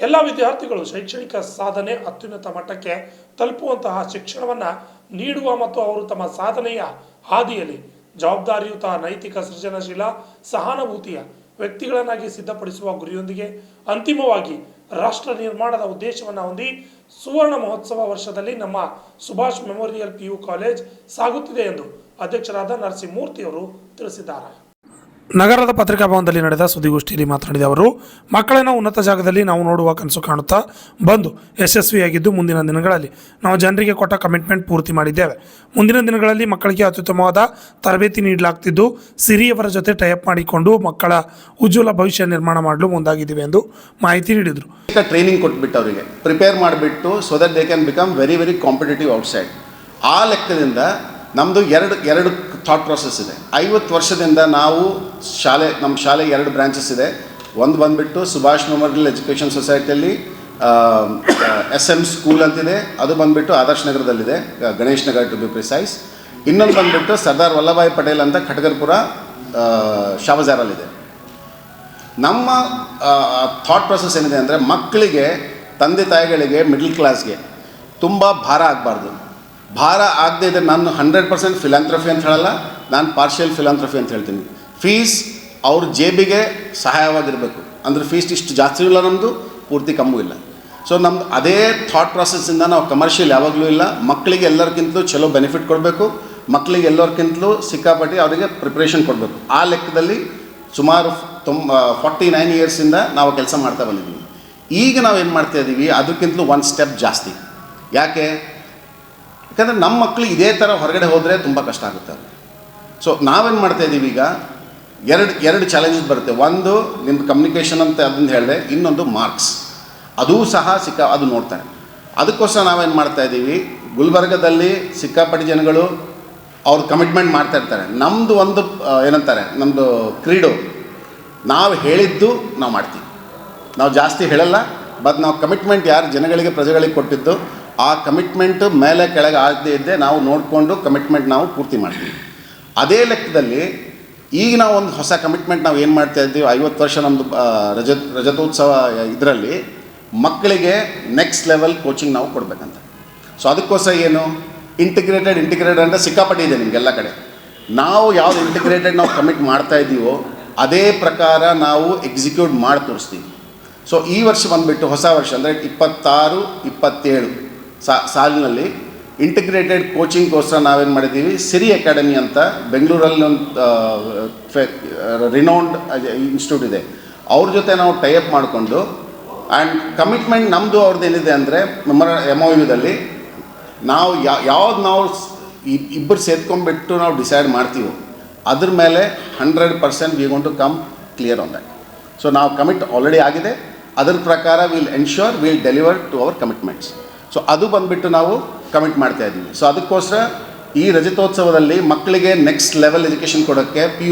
ಎಲ್ಲ ವಿದ್ಯಾರ್ಥಿಗಳು ಶೈಕ್ಷಣಿಕ ಸಾಧನೆ ಅತ್ಯುನ್ನತ ಮಟ್ಟಕ್ಕೆ ತಲುಪುವಂತಹ ಶಿಕ್ಷಣವನ್ನು ನೀಡುವ ಮತ್ತು ಅವರು ತಮ್ಮ ಸಾಧನೆಯ ಹಾದಿಯಲ್ಲಿ ಜವಾಬ್ದಾರಿಯುತ ನೈತಿಕ ಸೃಜನಶೀಲ ಸಹಾನುಭೂತಿಯ ವ್ಯಕ್ತಿಗಳನ್ನಾಗಿ ಸಿದ್ಧಪಡಿಸುವ ಗುರಿಯೊಂದಿಗೆ ಅಂತಿಮವಾಗಿ ರಾಷ್ಟ್ರ ನಿರ್ಮಾಣದ ಉದ್ದೇಶವನ್ನು ಹೊಂದಿ ಸುವರ್ಣ ಮಹೋತ್ಸವ ವರ್ಷದಲ್ಲಿ ನಮ್ಮ ಸುಭಾಷ್ ಮೆಮೋರಿಯಲ್ PU ಕಾಲೇಜ್ ಸಾಗುತ್ತಿದೆ ಎಂದು ಅಧ್ಯಕ್ಷರಾದ ನರಸಿಂಹಮೂರ್ತಿಯವರು ತಿಳಿಸಿದ್ದಾರೆ. ನಗರದ ಪತ್ರಿಕಾ ಭವನದಲ್ಲಿ ನಡೆದ ಸುದ್ದಿಗೋಷ್ಠಿಯಲ್ಲಿ ಮಾತನಾಡಿದ ಅವರು, ಮಕ್ಕಳನ್ನು ಉನ್ನತ ಜಾಗದಲ್ಲಿ ನಾವು ನೋಡುವ ಕನಸು ಕಾಣುತ್ತಾ ಬಂದು ಯಶಸ್ವಿಯಾಗಿದ್ದು ಮುಂದಿನ ದಿನಗಳಲ್ಲಿ ನಾವು ಜನರಿಗೆ ಕೊಟ್ಟ ಕಮಿಟ್ಮೆಂಟ್ ಪೂರ್ತಿ ಮಾಡಿದ್ದೇವೆ. ಮುಂದಿನ ದಿನಗಳಲ್ಲಿ ಮಕ್ಕಳಿಗೆ ಅತ್ಯುತ್ತಮವಾದ ತರಬೇತಿ ನೀಡಲಾಗ್ತಿದ್ದು ಸಿರಿಯವರ ಜೊತೆ ಟೈಅಪ್ ಮಾಡಿಕೊಂಡು ಮಕ್ಕಳ ಉಜ್ವಲ ಭವಿಷ್ಯ ನಿರ್ಮಾಣ ಮಾಡಲು ಮುಂದಾಗಿದ್ದೀವಿ ಎಂದು ಮಾಹಿತಿ ನೀಡಿದರು. ಟ್ರೈನಿಂಗ್ ಕೊಟ್ಬಿಟ್ಟು ಅವರಿಗೆ ಪ್ರಿಪೇರ್ ಮಾಡಿಬಿಟ್ಟು so that they can become very very competitive outside. ಆ ಲೆಕ್ಕದಿಂದ ನಮ್ಮದು ಎರಡು ಥಾಟ್ ಪ್ರಾಸೆಸ್ ಇದೆ. 50 ವರ್ಷದಿಂದ ನಾವು ನಮ್ಮ ಶಾಲೆ 2 ಬ್ರಾಂಚಸ್ ಇದೆ. ಒಂದು ಬಂದುಬಿಟ್ಟು ಸುಭಾಷ್ ಮೆಮೋರಿಯಲ್ ಎಜುಕೇಷನ್ ಸೊಸೈಟಿಯಲ್ಲಿ SM ಸ್ಕೂಲ್ ಅಂತಿದೆ, ಅದು ಬಂದುಬಿಟ್ಟು ಆದರ್ಶ್ ನಗರದಲ್ಲಿದೆ, Ganesh Nagar to be precise. ಇನ್ನೊಂದು ಬಂದುಬಿಟ್ಟು ಸರ್ದಾರ್ ವಲ್ಲಭಾಯ್ ಪಟೇಲ್ ಅಂತ ಖಡ್ಗರ್ಪುರ ಶಾಬಜಾರಲ್ಲಿದೆ. ನಮ್ಮ ಥಾಟ್ ಪ್ರಾಸೆಸ್ ಏನಿದೆ ಅಂದರೆ ಮಕ್ಕಳಿಗೆ, ತಂದೆ ತಾಯಿಗಳಿಗೆ, ಮಿಡ್ಲ್ ಕ್ಲಾಸ್ಗೆ ತುಂಬ ಭಾರ ಆಗಬಾರ್ದು. ಭಾರ ಆಗದೆ ಇದ್ದರೆ ನಾನು 100% ಫಿಲಾಂಥ್ರಫಿ ಅಂತ ಹೇಳಲ್ಲ, ನಾನು ಪಾರ್ಷಿಯಲ್ ಫಿಲಾಂಥ್ರಫಿ ಅಂತ ಹೇಳ್ತೀನಿ. ಫೀಸ್ ಅವ್ರ ಜೇಬಿಗೆ ಸಹಾಯವಾಗಿರಬೇಕು. ಅಂದರೆ ಫೀಸ್ ಇಷ್ಟು ಜಾಸ್ತಿ ಇಲ್ಲ, ನಮ್ಮದು ಪೂರ್ತಿ ಕಮ್ಮು ಇಲ್ಲ. ಸೊ ನಮ್ಮದು ಅದೇ ಥಾಟ್ ಪ್ರಾಸೆಸ್ಸಿಂದ ನಾವು ಕಮರ್ಷಿಯಲ್ ಯಾವಾಗಲೂ ಇಲ್ಲ. ಮಕ್ಕಳಿಗೆ ಎಲ್ಲರಿಗಿಂತಲೂ ಚಲೋ ಬೆನಿಫಿಟ್ ಕೊಡಬೇಕು, ಮಕ್ಕಳಿಗೆ ಎಲ್ಲರಿಗಿಂತಲೂ ಸಿಕ್ಕಾಪಟ್ಟಿ ಅವರಿಗೆ ಪ್ರಿಪ್ರೇಷನ್ ಕೊಡಬೇಕು. ಆ ಲೆಕ್ಕದಲ್ಲಿ ಸುಮಾರು 49 ಇಯರ್ಸಿಂದ ನಾವು ಕೆಲಸ ಮಾಡ್ತಾ ಬಂದಿದ್ದೀವಿ. ಈಗ ನಾವು ಏನು ಮಾಡ್ತಾಯಿದ್ದೀವಿ ಅದಕ್ಕಿಂತಲೂ 1 ಸ್ಟೆಪ್ ಜಾಸ್ತಿ. ಯಾಕಂದರೆ ನಮ್ಮ ಮಕ್ಕಳು ಇದೇ ಥರ ಹೊರಗಡೆ ಹೋದರೆ ತುಂಬ ಕಷ್ಟ ಆಗುತ್ತೆ. ಸೊ ನಾವೇನು ಮಾಡ್ತಾಯಿದ್ದೀವಿ ಈಗ, ಎರಡು ಚಾಲೆಂಜಸ್ ಬರುತ್ತೆ. ಒಂದು ನಿಮ್ಮದು ಕಮ್ಯುನಿಕೇಷನ್ ಅಂತ ಅದನ್ನು ಹೇಳಿದೆ, ಇನ್ನೊಂದು ಮಾರ್ಕ್ಸ್, ಅದೂ ಸಹ ಅದು ನೋಡ್ತಾರೆ. ಅದಕ್ಕೋಸ್ಕರ ನಾವೇನು ಮಾಡ್ತಾಯಿದ್ದೀವಿ, ಗುಲ್ಬರ್ಗದಲ್ಲಿ ಸಿಕ್ಕಾಪಟ್ಟಿ ಜನಗಳು ಅವ್ರು ಕಮಿಟ್ಮೆಂಟ್ ಮಾಡ್ತಾಯಿರ್ತಾರೆ. ನಮ್ಮದು ಒಂದು ಏನಂತಾರೆ, ನಮ್ಮದು ಕ್ರೀಡೋ, ನಾವು ಹೇಳಿದ್ದು ನಾವು ಮಾಡ್ತೀವಿ. ನಾವು ಜಾಸ್ತಿ ಹೇಳಲ್ಲ, ಬಟ್ ನಾವು ಕಮಿಟ್ಮೆಂಟ್ ಯಾರು ಜನಗಳಿಗೆ ಪ್ರಜೆಗಳಿಗೆ ಕೊಟ್ಟಿದ್ದು ಆ ಕಮಿಟ್ಮೆಂಟು ಮೇಲೆ ಕೆಳಗೆ ಆಗದೇ ಇದ್ದೆ ನಾವು ನೋಡಿಕೊಂಡು ಕಮಿಟ್ಮೆಂಟ್ ನಾವು ಪೂರ್ತಿ ಮಾಡ್ತೀವಿ. ಅದೇ ಲೆಕ್ಕದಲ್ಲಿ ಈಗ ನಾವು ಒಂದು ಹೊಸ ಕಮಿಟ್ಮೆಂಟ್ ನಾವು ಏನು ಮಾಡ್ತಾಯಿದ್ದೀವಿ, 50 ವರ್ಷ ನಮ್ಮದು ರಜತೋತ್ಸವ ಇದರಲ್ಲಿ ಮಕ್ಕಳಿಗೆ ನೆಕ್ಸ್ಟ್ ಲೆವೆಲ್ ಕೋಚಿಂಗ್ ನಾವು ಕೊಡಬೇಕಂತ. ಸೊ ಅದಕ್ಕೋಸ್ಕರ ಏನು ಇಂಟಿಗ್ರೇಟೆಡ್ ಅಂತ ಸಿಕ್ಕಾಪಟ್ಟಿ ಇದೆ ನಿಮಗೆಲ್ಲ ಕಡೆ. ನಾವು ಯಾವುದು ಇಂಟಿಗ್ರೇಟೆಡ್ ನಾವು ಕಮಿಟ್ ಮಾಡ್ತಾಯಿದ್ದೀವೋ ಅದೇ ಪ್ರಕಾರ ನಾವು ಎಕ್ಸಿಕ್ಯೂಟ್ ಮಾಡಿ ತೋರಿಸ್ತೀವಿ. ಸೊ ಈ ವರ್ಷ ಬಂದುಬಿಟ್ಟು ಹೊಸ ವರ್ಷ ಅಂದರೆ 26-27 ಸಾಲಿನಲ್ಲಿ ಇಂಟಿಗ್ರೇಟೆಡ್ ಕೋಚಿಂಗ್ಗೋಸ್ಕರ ನಾವೇನು ಮಾಡಿದ್ದೀವಿ, ಸಿರಿ ಅಕಾಡೆಮಿ ಅಂತ ಬೆಂಗಳೂರಲ್ಲಿ ಒಂದು ರಿನೌಂಡ್ ಇನ್ಸ್ಟಿಟ್ಯೂಟ್ ಇದೆ, ಅವ್ರ ಜೊತೆ ನಾವು ಟೈಅಪ್ ಮಾಡಿಕೊಂಡು ಆ್ಯಂಡ್ ಕಮಿಟ್ಮೆಂಟ್ ನಮ್ಮದು ಅವ್ರದ್ದು ಏನಿದೆ ಅಂದರೆ MOUದಲ್ಲಿ ನಾವು ಯಾವ್ದು ನಾವು ಇಬ್ಬರು ಸೇರ್ಕೊಂಡ್ಬಿಟ್ಟು ನಾವು ಡಿಸೈಡ್ ಮಾಡ್ತೀವೋ ಅದ್ರ ಮೇಲೆ 100% we going to come clear on that. So ನಾವು ಕಮಿಟ್ ಆಲ್ರೆಡಿ ಆಗಿದೆ, ಅದರ ಪ್ರಕಾರ will deliver to our commitments. So ಅದು ಬಂದುಬಿಟ್ಟು ನಾವು ಕಮಿಟ್ ಮಾಡ್ತಾಯಿದ್ದೀವಿ. ಸೊ ಅದಕ್ಕೋಸ್ಕರ ಈ ರಜತೋತ್ಸವದಲ್ಲಿ ಮಕ್ಕಳಿಗೆ ನೆಕ್ಸ್ಟ್ ಲೆವೆಲ್ ಎಜುಕೇಷನ್ ಕೊಡೋಕ್ಕೆ ಪಿ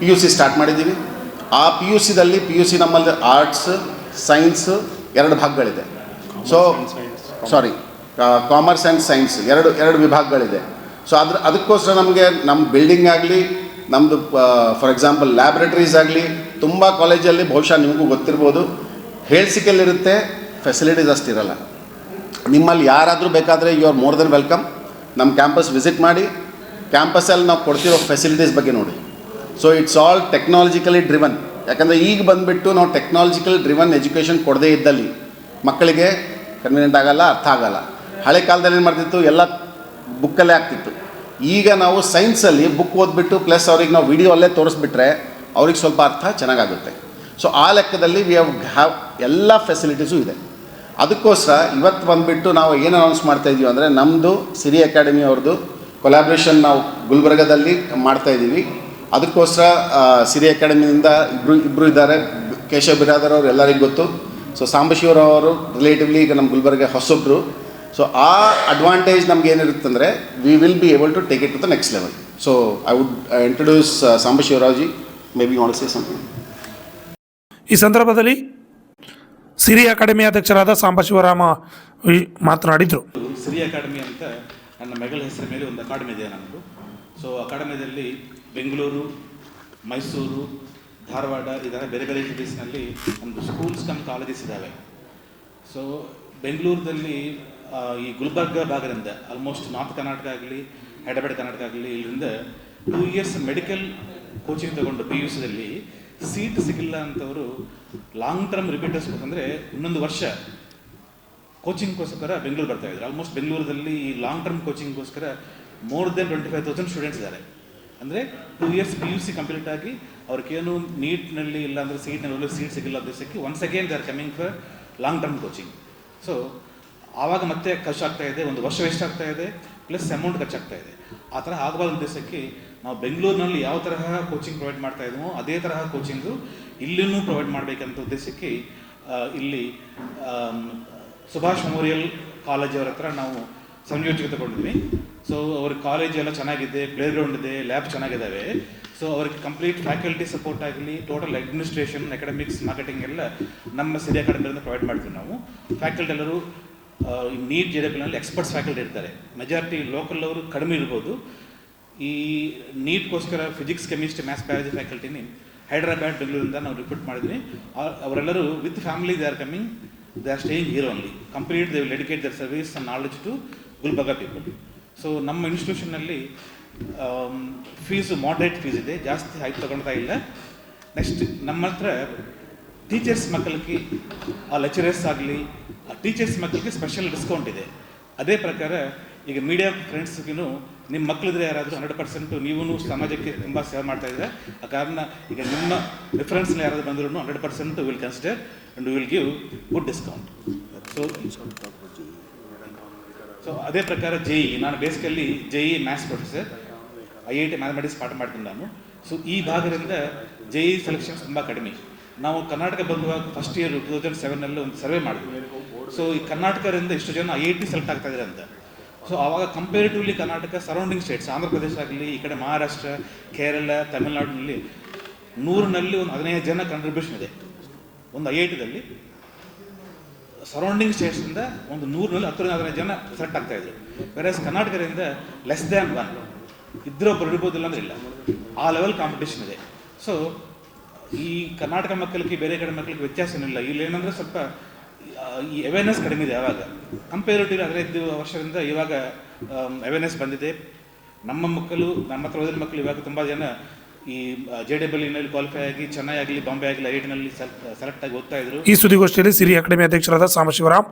ಯು ಸಿ ಸ್ಟಾರ್ಟ್ ಮಾಡಿದ್ದೀವಿ. ಆ ಪಿ ಯು ಸಿ ನಮ್ಮಲ್ಲಿ ಆರ್ಟ್ಸ್ ಸೈನ್ಸ್ 2 ಭಾಗಗಳಿದೆ. ಸೊ ಕಾಮರ್ಸ್ ಆ್ಯಂಡ್ ಸೈನ್ಸ್ ಎರಡು ವಿಭಾಗಗಳಿದೆ. ಸೊ ಅದಕ್ಕೋಸ್ಕರ ನಮಗೆ ನಮ್ಮ ಬಿಲ್ಡಿಂಗ್ ಆಗಲಿ, ನಮ್ಮದು ಫಾರ್ ಎಕ್ಸಾಂಪಲ್ ಲ್ಯಾಬ್ರೇಟರೀಸ್ ಆಗಲಿ, ತುಂಬ ಕಾಲೇಜಲ್ಲಿ ಬಹುಶಃ ನಿಮಗೂ ಗೊತ್ತಿರ್ಬೋದು, ಹೇಳ್ಸಿಕೆಯಲ್ಲಿರುತ್ತೆ, ಫೆಸಿಲಿಟೀಸ್ ಅಷ್ಟಿರಲ್ಲ. ನಿಮ್ಮಲ್ಲಿ ಯಾರಾದರೂ ಬೇಕಾದರೆ you are more than welcome. ನಮ್ಮ ಕ್ಯಾಂಪಸ್ ವಿಸಿಟ್ ಮಾಡಿ, ಕ್ಯಾಂಪಸ್ಸಲ್ಲಿ ನಾವು ಕೊಡ್ತಿರೋ ಫೆಸಿಲಿಟೀಸ್ ಬಗ್ಗೆ ನೋಡಿ. So it's all technologically driven. ಯಾಕಂದರೆ ಈಗ ಬಂದುಬಿಟ್ಟು ನಾವು ಟೆಕ್ನಾಲಜಿಕಲ್ ಡ್ರಿವನ್ ಎಜುಕೇಷನ್ ಕೊಡದೇ ಇದ್ದಲ್ಲಿ ಮಕ್ಕಳಿಗೆ ಕನ್ವೀನಿಯೆಂಟ್ ಆಗೋಲ್ಲ, ಅರ್ಥ ಆಗೋಲ್ಲ. ಹಳೆ ಕಾಲದಲ್ಲಿ ಏನು ಮಾಡ್ತಿತ್ತು, ಎಲ್ಲ ಬುಕ್ಕಲ್ಲೇ ಆಗ್ತಿತ್ತು. ಈಗ ನಾವು ಸೈನ್ಸಲ್ಲಿ ಬುಕ್ ಓದ್ಬಿಟ್ಟು ಪ್ಲಸ್ ಅವ್ರಿಗೆ ನಾವು ವಿಡಿಯೋ ಅಲ್ಲೇ ತೋರಿಸ್ಬಿಟ್ರೆ ಅವ್ರಿಗೆ ಸ್ವಲ್ಪ ಅರ್ಥ ಚೆನ್ನಾಗಾಗುತ್ತೆ. ಸೊ ಆ ಲೆಕ್ಕದಲ್ಲಿ ವಿ ಹ್ಯಾವ್ ಎಲ್ಲ ಫೆಸಿಲಿಟೀಸು ಇದೆ. ಅದಕ್ಕೋಸ್ಕರ ಇವತ್ತು ಬಂದುಬಿಟ್ಟು ನಾವು ಏನು ಅನೌನ್ಸ್ ಮಾಡ್ತಾಯಿದ್ದೀವಿ ಅಂದರೆ, ನಮ್ಮದು ಸಿರಿ ಅಕಾಡೆಮಿ ಅವ್ರದ್ದು ಕೊಲಾಬ್ರೇಷನ್ ನಾವು ಗುಲ್ಬರ್ಗದಲ್ಲಿ ಮಾಡ್ತಾಯಿದ್ದೀವಿ. ಅದಕ್ಕೋಸ್ಕರ ಸಿರಿ ಅಕಾಡೆಮಿಯಿಂದ ಇಬ್ಬರು ಇದ್ದಾರೆ, ಕೇಶವ್ ಬಿರಾದರ್ ಅವರು ಎಲ್ಲರಿಗೂ ಗೊತ್ತು. ಸೊ ಸಾಂಬಶಿವರಾವ್ ಅವರು ರಿಲೇಟಿವ್ಲಿ ಈಗ ನಮ್ಮ ಗುಲ್ಬರ್ಗ ಹೊಸೊಬ್ಬರು. ಸೊ ಆ ಅಡ್ವಾಂಟೇಜ್ ನಮ್ಗೆ ಏನಿರುತ್ತೆ ಅಂದರೆ we will be able to take it to the next level. So I would introduce Sambashivaraoji, maybe want to say something. ಈ ಸಂದರ್ಭದಲ್ಲಿ ಸಿರಿ ಅಕಾಡೆಮಿ ಅಧ್ಯಕ್ಷರಾದ ಸಾಂಬಶಿವರಾಮ ಮಾತನಾಡಿದರು. ಸಿರಿ ಅಕಾಡೆಮಿ ಅಂತ ನನ್ನ ಮಗಳ ಹೆಸರ ಮೇಲೆ ಒಂದು ಅಕಾಡೆಮಿ ಇದೆ ನಮ್ಮದು. ಸೊ ಅಕಾಡೆಮಿಯಲ್ಲಿ ಬೆಂಗಳೂರು, ಮೈಸೂರು, ಧಾರವಾಡ, ಈ ಥರ ಬೇರೆ ಬೇರೆ ಸಿಟೀಸ್ನಲ್ಲಿ ನಮ್ಮದು ಸ್ಕೂಲ್ಸ್ ಕಮ್ ಕಾಲೇಜಸ್ ಇದ್ದಾವೆ. ಸೊ ಬೆಂಗಳೂರಲ್ಲಿ ಈ ಗುಲ್ಬರ್ಗ ಭಾಗದಿಂದ ಆಲ್ಮೋಸ್ಟ್ ನಾರ್ತ್ ಕರ್ನಾಟಕ ಆಗಲಿ ಹೈದರಾಬಾದ್ ಕರ್ನಾಟಕ ಆಗಲಿ ಇಲ್ಲಿಂದ 2 ಇಯರ್ಸ್ ಮೆಡಿಕಲ್ ಕೋಚಿಂಗ್ ತಗೊಂಡು PUCದಲ್ಲಿ ಸೀಟ್ ಸಿಗಿಲ್ಲ ಅಂತವರು ಲಾಂಗ್ ಟರ್ಮ್ ರಿಪೀಟರ್ಸ್ ಅಂದರೆ ಇನ್ನೊಂದು ವರ್ಷ ಕೋಚಿಂಗ್ಗೋಸ್ಕರ ಬೆಂಗಳೂರು ಬರ್ತಾ ಇದ್ದಾರೆ. ಆಲ್ಮೋಸ್ಟ್ ಬೆಂಗಳೂರಲ್ಲಿ ಈ ಲಾಂಗ್ ಟರ್ಮ್ ಕೋಚಿಂಗ್ಗೋಸ್ಕರ ಮೋರ್ ದೆನ್ 25,000 ಸ್ಟೂಡೆಂಟ್ಸ್ ಇದ್ದಾರೆ. ಅಂದರೆ 2 ಇಯರ್ಸ್ PUC ಕಂಪ್ಲೀಟ್ ಆಗಿ ಅವ್ರಿಗೇನು ನೀಟ್ನಲ್ಲಿ ಇಲ್ಲ ಅಂದರೆ ಸೀಟ್ನಲ್ಲಿ ಸೀಟ್ ಸಿಗಿಲ್ಲ ದೇಶಕ್ಕೆ once again they are coming for long term coaching. So ಆವಾಗ ಮತ್ತೆ ಖರ್ಚಾಗ್ತಾ ಇದೆ, ಒಂದು ವರ್ಷ ವೇಸ್ಟ್ ಆಗ್ತಾ ಇದೆ, ಪ್ಲಸ್ ಅಮೌಂಟ್ ಖರ್ಚಾಗ್ತಾ ಇದೆ. ಆ ಥರ ಆಗಬಾರ್ದು ಉದ್ದೇಶಕ್ಕೆ ನಾವು ಬೆಂಗಳೂರಿನಲ್ಲಿ ಯಾವ ತರಹ ಕೋಚಿಂಗ್ ಪ್ರೊವೈಡ್ ಮಾಡ್ತಾ ಇದ್ದೀವೋ ಅದೇ ತರಹ ಕೋಚಿಂಗು ಇಲ್ಲಿನೂ ಪ್ರೊವೈಡ್ ಮಾಡಬೇಕಂತ ಉದ್ದೇಶಕ್ಕೆ ಇಲ್ಲಿ ಸುಭಾಷ್ ಮೆಮೋರಿಯಲ್ ಕಾಲೇಜ್ ಅವರ ಹತ್ರ ನಾವು ಸಂಯೋಜನೆ ತಗೊಂಡಿದ್ವಿ. ಸೊ ಅವ್ರ ಕಾಲೇಜ್ ಎಲ್ಲ ಚೆನ್ನಾಗಿದೆ, ಪ್ಲೇ ಗ್ರೌಂಡ್ ಇದೆ, ಲ್ಯಾಬ್ ಚೆನ್ನಾಗಿದ್ದಾವೆ. ಸೊ ಅವ್ರಿಗೆ ಕಂಪ್ಲೀಟ್ ಫ್ಯಾಕಲ್ಟಿ ಸಪೋರ್ಟ್ ಆಗಲಿ, ಟೋಟಲ್ ಅಡ್ಮಿನಿಸ್ಟ್ರೇಷನ್, ಅಕಾಡೆಮಿಕ್ಸ್, ಮಾರ್ಕೆಟಿಂಗ್ ಎಲ್ಲ ನಮ್ಮ ಸಿರಿ ಅಕಾಡೆಮಿಯಿಂದ ಪ್ರೊವೈಡ್ ಮಾಡ್ತೀವಿ ನಾವು. ಫ್ಯಾಕಲ್ಟಿ ಎಲ್ಲರೂ ನೀಟ್ JEEನಲ್ಲಿ ಎಕ್ಸ್ಪರ್ಟ್ಸ್ ಫ್ಯಾಕಲ್ಟಿ ಇರ್ತಾರೆ. ಮೆಜಾರಿಟಿ ಲೋಕಲ್ ಅವರು ಕಡಿಮೆ ಇರ್ಬೋದು. ಈ ನೀಟ್ಗೋಸ್ಕರ ಫಿಸಿಕ್ಸ್, ಕೆಮಿಸ್ಟ್ರಿ, ಮ್ಯಾಥ್ಸ್, ಬಯಾಲಜಿ ಫ್ಯಾಕಲ್ಟಿನಿ ಹೈದರಾಬಾದ್, ಬೆಂಗಳೂರಿಂದ ನಾವು ರಿಕ್ರೂಟ್ ಮಾಡಿದ್ವಿ. ಅವರೆಲ್ಲರೂ with family they are coming, they are staying here only. Complete they will dedicate their service and knowledge to Gulbarga people. So ನಮ್ಮ ಇನ್ಸ್ಟಿಟ್ಯೂಷನ್ನಲ್ಲಿ ಫೀಸು ಮಾಡ್ರೇಟ್ ಫೀಸ್ ಇದೆ, ಜಾಸ್ತಿ ಹೈಕ್ ತಗೊಳ್ತಾ ಇಲ್ಲ. ನೆಕ್ಸ್ಟ್ ನಮ್ಮ ಹತ್ರ ಟೀಚರ್ಸ್ ಮಕ್ಕಳಿಗೆ ಆ ಲೆಕ್ಚರರ್ಸ್ ಆಗಲಿ ಆ ಟೀಚರ್ಸ್ ಮಕ್ಕಳಿಗೆ ಸ್ಪೆಷಲ್ ಡಿಸ್ಕೌಂಟ್ ಇದೆ. ಅದೇ ಪ್ರಕಾರ ಈಗ ಮೀಡಿಯಾ ಫ್ರೆಂಡ್ಸ್ಗೂ ನಿಮ್ಮ ಮಕ್ಕಳಿದ್ರೆ ಯಾರಾದರೂ 100% ನೀವು ಸಮಾಜಕ್ಕೆ ತುಂಬ ಸೇವೆ ಮಾಡ್ತಾ ಇದ್ದಾರೆ. ಆ ಕಾರಣ ಈಗ ನಿಮ್ಮ ರೆಫರೆನ್ಸ್ನಲ್ಲಿ ಯಾರಾದರೂ ಬಂದರೂ 100% will consider and will give good discount. So ಅದೇ ಪ್ರಕಾರ JEE, ನಾನು basically JEE maths professor, IIT mathematics ಪಾಠ ಮಾಡ್ತೀನಿ ನಾನು. ಸೊ ಈ ಭಾಗದಿಂದ JEE ಸೆಲೆಕ್ಷನ್ಸ್ ತುಂಬ ಕಡಿಮೆ. ನಾವು ಕರ್ನಾಟಕ ಬಂದುವಾಗ ಫಸ್ಟ್ ಇಯರ್ 2007ನಲ್ಲಿ ಒಂದು ಸರ್ವೆ ಮಾಡಿದ್ವಿ. ಸೊ ಈ ಕರ್ನಾಟಕದಿಂದ ಇಷ್ಟು ಜನ IIT ಸೆಲೆಕ್ಟ್ ಆಗ್ತಾ ಇದ್ದಾರೆ ಅಂತ. ಸೊ ಆವಾಗ comparatively Karnataka surrounding States, Andhra Pradesh ಆಗಲಿ, ಈ ಕಡೆ ಮಹಾರಾಷ್ಟ್ರ, ಕೇರಳ, ತಮಿಳುನಾಡಿನಲ್ಲಿ 100ನಲ್ಲಿ ಒಂದು 15 ಜನ ಕಂಟ್ರಿಬ್ಯೂಷನ್ ಇದೆ ಒಂದು IITದಲ್ಲಿ. ಸರೌಂಡಿಂಗ್ ಸ್ಟೇಟ್ಸಿಂದ ಒಂದು 100ನಲ್ಲಿ 10-15 ಜನ ಸೆಲೆಕ್ಟ್ ಆಗ್ತಾಯಿದ್ರು. ವೆರಸ್ ಕರ್ನಾಟಕದಿಂದ ಲೆಸ್ ದ್ಯಾನ್ 1 ಇದ್ರೂ ಒಬ್ಬರು ಇರ್ಬೋದಿಲ್ಲ ಅಂದರೆ ಇಲ್ಲ, ಆ ಲೆವೆಲ್ ಕಾಂಪಿಟೇಷನ್ ಇದೆ. ಸೊ ಈ ಕರ್ನಾಟಕ ಮಕ್ಕಳಿಗೆ ಬೇರೆ ಕಡೆ ಮಕ್ಕಳಿಗೆ ವ್ಯತ್ಯಾಸ ಏನಿಲ್ಲ. ಇಲ್ಲಿ ಏನಂದರೆ ಸ್ವಲ್ಪ ಈ ಅವೇರ್ನೆಸ್ ಕಡಿಮೆ ಇದೆ. ಯಾವಾಗ ಕಂಪೇರಿಟಿವ್ಲಿ 15 ವರ್ಷದಿಂದ ಇವಾಗ ಅವೇರ್ನೆಸ್ ಬಂದಿದೆ. ನಮ್ಮ ಮಕ್ಕಳು, ನಮ್ಮ ಹತ್ರ ಓದಿದ ಮಕ್ಕಳು ಇವಾಗ ತುಂಬ ಜನ ಈ JEEನಲ್ಲಿ ಕ್ವಾಲಿಫೈ ಆಗಿ ಚೆನ್ನೈ ಆಗಲಿ, ಬಾಂಬೆ ಆಗಲಿ, IITನಲ್ಲಿ ಸೆಲೆಕ್ಟ್ ಆಗಿ ಓದ್ತಾ ಇದ್ರು. ಈ ಸುದ್ದಿಗೋಷ್ಠಿಯಲ್ಲಿ ಸಿರಿ ಅಕಾಡೆಮಿ ಅಧ್ಯಕ್ಷರಾದ ಸಾಂಬಶಿವರಾಮ್,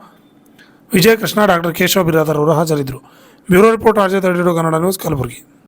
ವಿಜಯ ಕೃಷ್ಣ, ಡಾಕ್ಟರ್ ಕೇಶವ ಬಿರಾದರ್ ಅವರು ಹಾಜರಿದ್ದರು. ಬ್ಯೂರೋ ರಿಪೋರ್ಟ್, ರಾಜ್ಯ ಕನ್ನಡ ನ್ಯೂಸ್, ಕಲಬುರಗಿ.